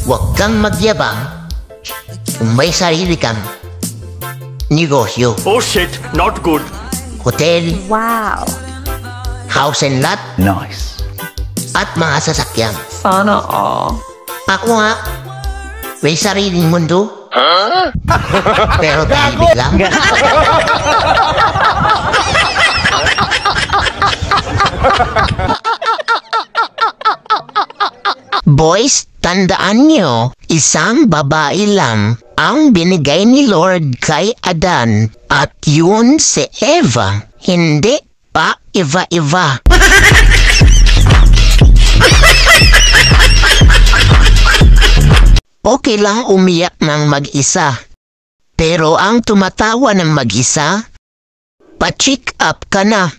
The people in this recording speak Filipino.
Huwag kang magyabang kung may sarili kang negosyo. Oh shit, not good. Hotel, Wow. house and lot, Nice. at mga sasakyan. Sana all. Ako nga, may sariling mundo. Pero tahimik lang. Boys, tandaan nyo, isang babae lang ang binigay ni Lord kay Adan at yun si Eva, hindi pa iba-iba. Okay lang umiyak ng mag-isa, pero ang tumatawa ng mag-isa, pa-check up ka na.